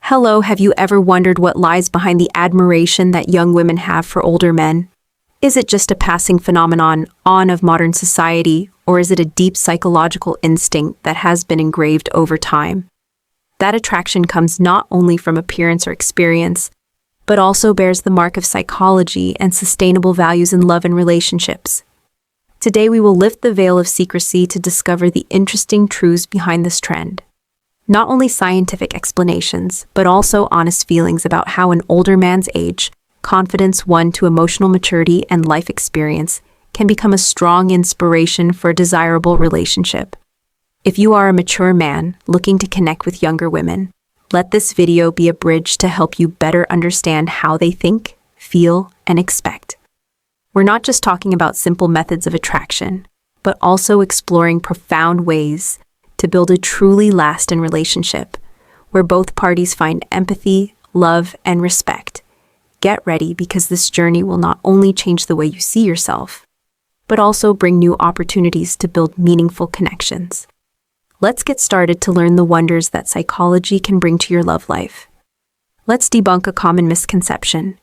Hello, have you ever wondered what lies behind the admiration that young women have for older men? Is it just a passing phenomenon of modern society, or is it a deep psychological instinct that has been engraved over time? That attraction comes not only from appearance or experience, but also bears the mark of psychology and sustainable values in love and relationships. Today we will lift the veil of secrecy to discover the interesting truths behind this trend. Not only scientific explanations, but also honest feelings about how an older man's age, confidence won to emotional maturity and life experience can become a strong inspiration for a desirable relationship. If you are a mature man looking to connect with younger women, let this video be a bridge to help you better understand how they think, feel, and expect. We're not just talking about simple methods of attraction, but also exploring profound ways to build a truly lasting relationship where both parties find empathy, love, and respect. Get ready, because this journey will not only change the way you see yourself, but also bring new opportunities to build meaningful connections. Let's get started to learn the wonders that psychology can bring to your love life. Let's debunk a common misconception.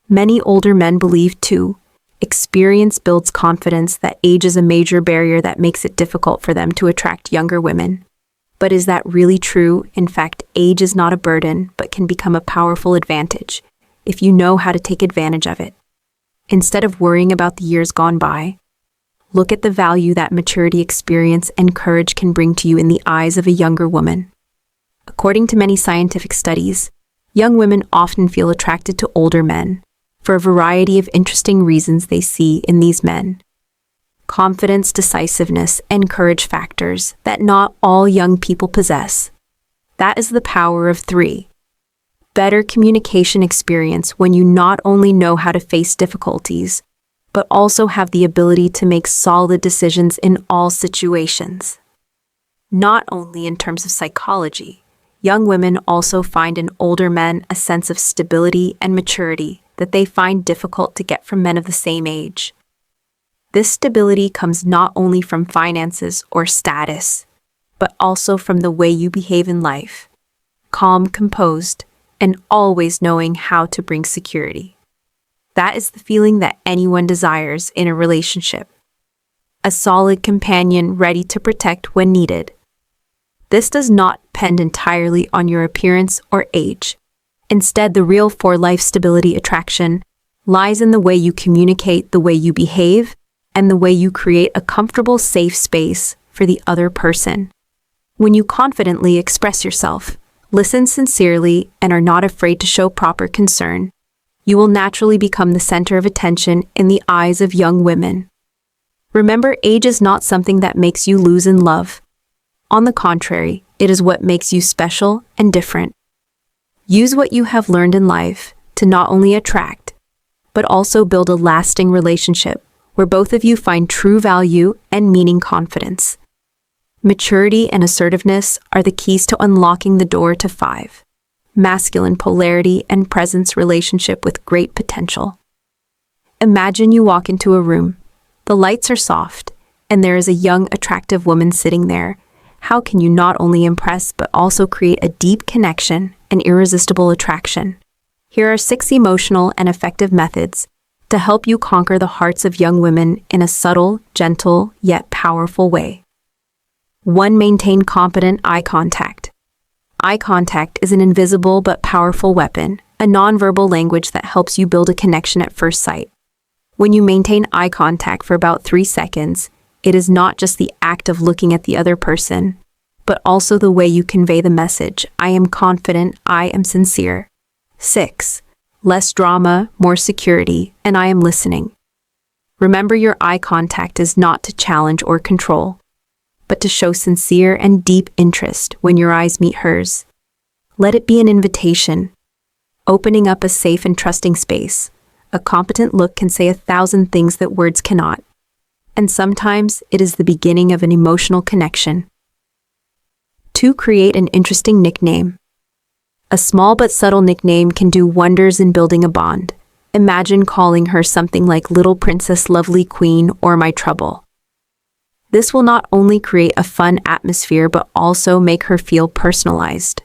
Many older men believe, experience builds confidence, that age is a major barrier that makes it difficult for them to attract younger women. But is that really true? In fact, age is not a burden, but can become a powerful advantage if you know how to take advantage of it. Instead of worrying about the years gone by, look at the value that maturity, experience, and courage can bring to you in the eyes of a younger woman. According to many scientific studies, young women often feel attracted to older men for a variety of interesting reasons they see in these men. Confidence, decisiveness, and courage, factors that not all young people possess. That is the power of 3. Better communication experience, when you not only know how to face difficulties, but also have the ability to make solid decisions in all situations. Not only in terms of psychology, young women also find in older men a sense of stability and maturity that they find difficult to get from men of the same age. This stability comes not only from finances or status, but also from the way you behave in life, calm, composed, and always knowing how to bring security. That is the feeling that anyone desires in a relationship. A solid companion ready to protect when needed. This does not depend entirely on your appearance or age. Instead, the real for-life stability attraction lies in the way you communicate, the way you behave, and the way you create a comfortable, safe space for the other person. When you confidently express yourself, listen sincerely, and are not afraid to show proper concern, you will naturally become the center of attention in the eyes of young women. Remember, age is not something that makes you lose in love. On the contrary, it is what makes you special and different. Use what you have learned in life to not only attract, but also build a lasting relationship where both of you find true value and meaning. Confidence, maturity, and assertiveness are the keys to unlocking the door to 5. Masculine polarity and presence, relationship with great potential. Imagine you walk into a room. The lights are soft, and there is a young, attractive woman sitting there. How can you not only impress but also create a deep connection and irresistible attraction? Here are 6 emotional and effective methods to help you conquer the hearts of young women in a subtle, gentle, yet powerful way. 1. Maintain competent eye contact. Eye contact is an invisible but powerful weapon, a nonverbal language that helps you build a connection at first sight. When you maintain eye contact for about 3 seconds, it is not just the act of looking at the other person, but also the way you convey the message: I am confident, I am sincere. 6. Less drama, more security, and I am listening. Remember, your eye contact is not to challenge or control, but to show sincere and deep interest when your eyes meet hers. Let it be an invitation, opening up a safe and trusting space. A competent look can say 1,000 things that words cannot, and sometimes it is the beginning of an emotional connection. 2. Create an interesting nickname. A small but subtle nickname can do wonders in building a bond. Imagine calling her something like Little Princess, Lovely Queen, or My Trouble. This will not only create a fun atmosphere but also make her feel personalized.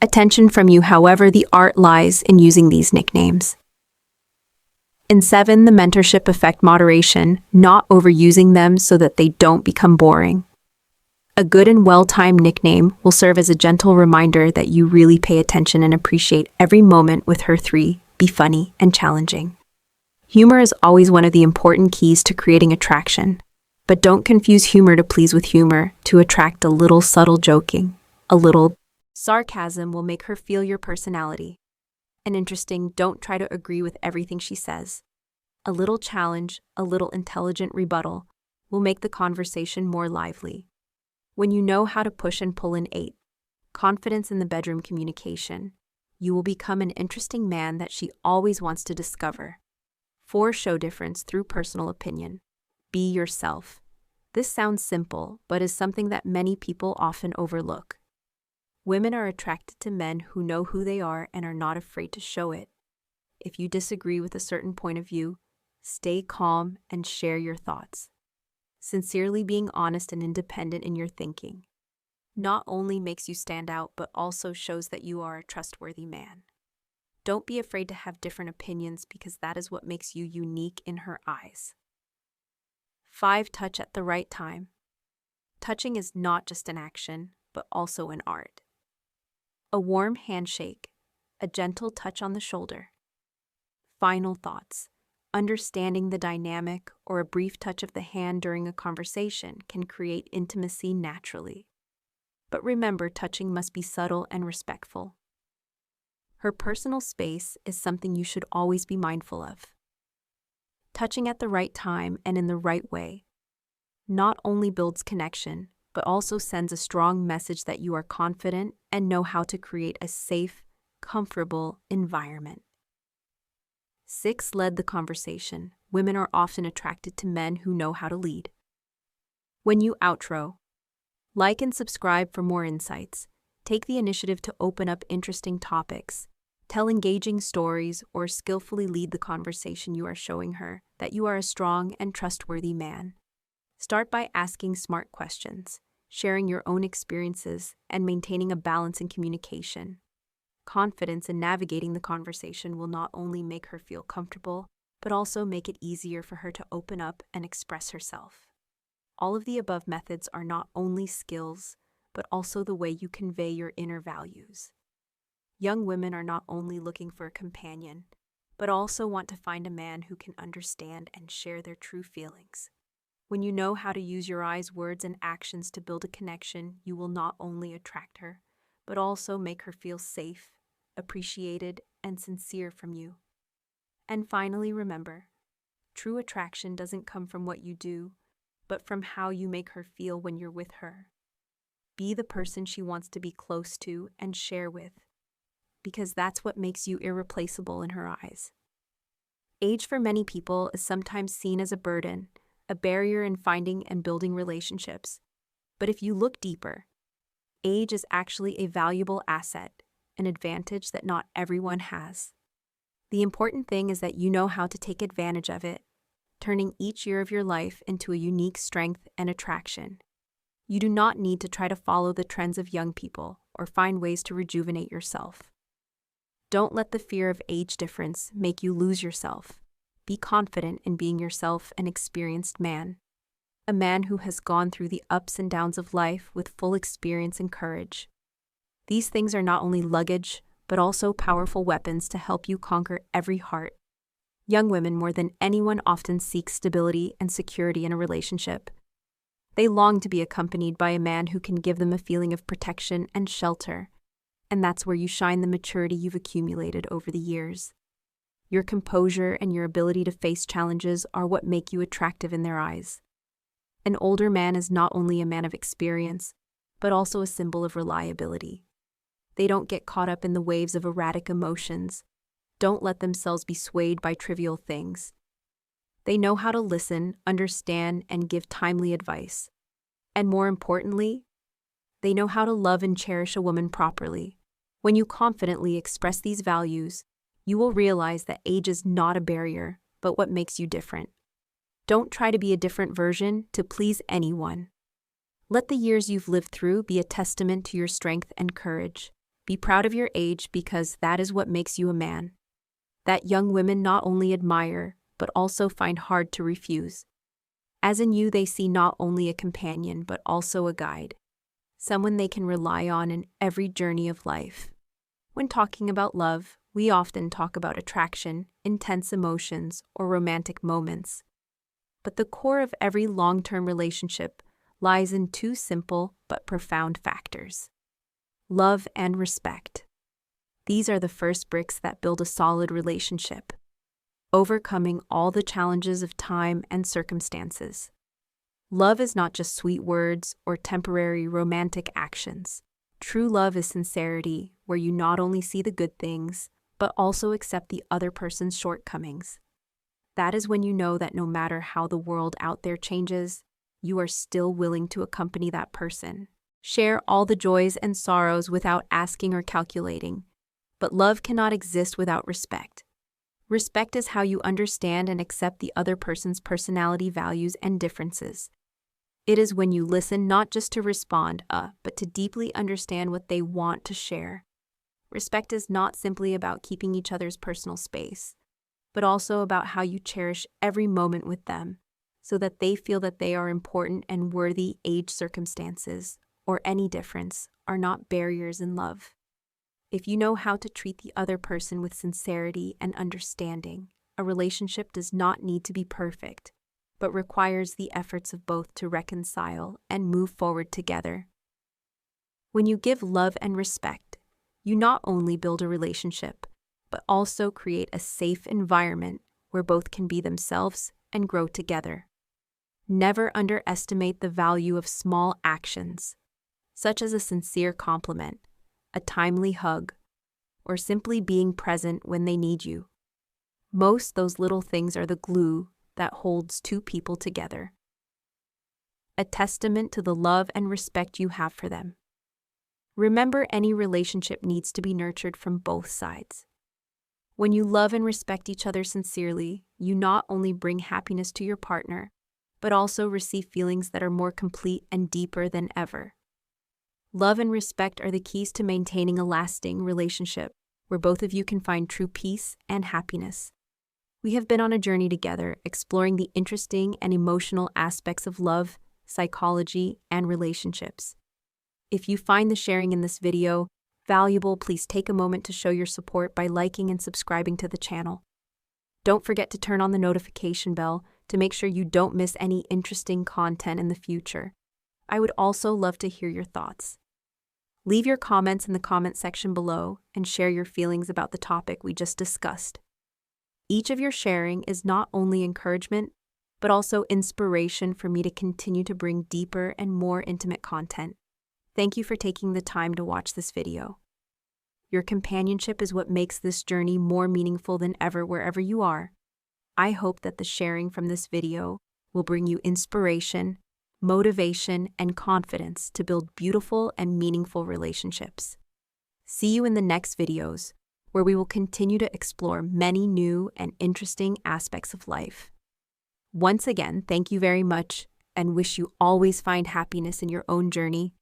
attention from you. However, the art lies in using these nicknames. And 7, the mentorship effect: moderation, not overusing them so that they don't become boring. A good and well-timed nickname will serve as a gentle reminder that you really pay attention and appreciate every moment with her. 3, be funny and challenging. Humor is always one of the important keys to creating attraction, but don't confuse humor to please with humor to attract. A little subtle joking, a little sarcasm will make her feel your personality. And interesting, don't try to agree with everything she says. A little challenge, a little intelligent rebuttal will make the conversation more lively. When you know how to push and pull. In 8, confidence in the bedroom communication, you will become an interesting man that she always wants to discover. 4, show difference through personal opinion. Be yourself. This sounds simple, but is something that many people often overlook. Women are attracted to men who know who they are and are not afraid to show it. If you disagree with a certain point of view, stay calm and share your thoughts. Sincerely being honest and independent in your thinking not only makes you stand out, but also shows that you are a trustworthy man. Don't be afraid to have different opinions, because that is what makes you unique in her eyes. 5, touch at the right time. Touching is not just an action, but also an art. A warm handshake, a gentle touch on the shoulder. Final thoughts. Understanding the dynamic or a brief touch of the hand during a conversation can create intimacy naturally. But remember, touching must be subtle and respectful. Her personal space is something you should always be mindful of. Touching at the right time and in the right way not only builds connection, but also sends a strong message that you are confident and know how to create a safe, comfortable environment. 6, lead the conversation. Women are often attracted to men who know how to lead. When you outro, like and subscribe for more insights. Take the initiative to open up interesting topics, tell engaging stories, or skillfully lead the conversation. You are showing her that you are a strong and trustworthy man. Start by asking smart questions, sharing your own experiences, and maintaining a balance in communication. Confidence in navigating the conversation will not only make her feel comfortable, but also make it easier for her to open up and express herself. All of the above methods are not only skills, but also the way you convey your inner values. Young women are not only looking for a companion, but also want to find a man who can understand and share their true feelings. When you know how to use your eyes, words, and actions to build a connection, you will not only attract her, but also make her feel safe, appreciated, and sincere from you. And finally, remember, true attraction doesn't come from what you do, but from how you make her feel when you're with her. Be the person she wants to be close to and share with, because that's what makes you irreplaceable in her eyes. Age for many people is sometimes seen as a burden, a barrier in finding and building relationships. But if you look deeper, age is actually a valuable asset, an advantage that not everyone has. The important thing is that you know how to take advantage of it, turning each year of your life into a unique strength and attraction. You do not need to try to follow the trends of young people or find ways to rejuvenate yourself. Don't let the fear of age difference make you lose yourself. Be confident in being yourself, an experienced man. A man who has gone through the ups and downs of life with full experience and courage. These things are not only luggage, but also powerful weapons to help you conquer every heart. Young women, more than anyone, often seek stability and security in a relationship. They long to be accompanied by a man who can give them a feeling of protection and shelter. And that's where you shine the maturity you've accumulated over the years. Your composure and your ability to face challenges are what make you attractive in their eyes. An older man is not only a man of experience, but also a symbol of reliability. They don't get caught up in the waves of erratic emotions. Don't let themselves be swayed by trivial things. They know how to listen, understand, and give timely advice. And more importantly, they know how to love and cherish a woman properly. When you confidently express these values, you will realize that age is not a barrier, but what makes you different. Don't try to be a different version to please anyone. Let the years you've lived through be a testament to your strength and courage. Be proud of your age because that is what makes you a man. That young women not only admire, but also find hard to refuse. As in you, they see not only a companion, but also a guide. Someone they can rely on in every journey of life. When talking about love, we often talk about attraction, intense emotions, or romantic moments. But the core of every long-term relationship lies in two simple but profound factors: love and respect. These are the first bricks that build a solid relationship, overcoming all the challenges of time and circumstances. Love is not just sweet words or temporary romantic actions. True love is sincerity, where you not only see the good things, but also accept the other person's shortcomings. That is when you know that no matter how the world out there changes, you are still willing to accompany that person. Share all the joys and sorrows without asking or calculating. But love cannot exist without respect. Respect is how you understand and accept the other person's personality, values, and differences. It is when you listen not just to respond, but to deeply understand what they want to share. Respect is not simply about keeping each other's personal space, but also about how you cherish every moment with them, so that they feel that they are important and worthy. Age, circumstances, or any difference are not barriers in love. If you know how to treat the other person with sincerity and understanding, a relationship does not need to be perfect, but requires the efforts of both to reconcile and move forward together. When you give love and respect, you not only build a relationship, but also create a safe environment where both can be themselves and grow together. Never underestimate the value of small actions, such as a sincere compliment, a timely hug, or simply being present when they need you. Most those little things are the glue that holds two people together. A testament to the love and respect you have for them. Remember, any relationship needs to be nurtured from both sides. When you love and respect each other sincerely, you not only bring happiness to your partner, but also receive feelings that are more complete and deeper than ever. Love and respect are the keys to maintaining a lasting relationship where both of you can find true peace and happiness. We have been on a journey together, exploring the interesting and emotional aspects of love, psychology, and relationships. If you find the sharing in this video valuable, please take a moment to show your support by liking and subscribing to the channel. Don't forget to turn on the notification bell to make sure you don't miss any interesting content in the future. I would also love to hear your thoughts. Leave your comments in the comment section below and share your feelings about the topic we just discussed. Each of your sharing is not only encouragement, but also inspiration for me to continue to bring deeper and more intimate content. Thank you for taking the time to watch this video. Your companionship is what makes this journey more meaningful than ever wherever you are. I hope that the sharing from this video will bring you inspiration, motivation, and confidence to build beautiful and meaningful relationships. See you in the next videos, where we will continue to explore many new and interesting aspects of life. Once again, thank you very much, and wish you always find happiness in your own journey.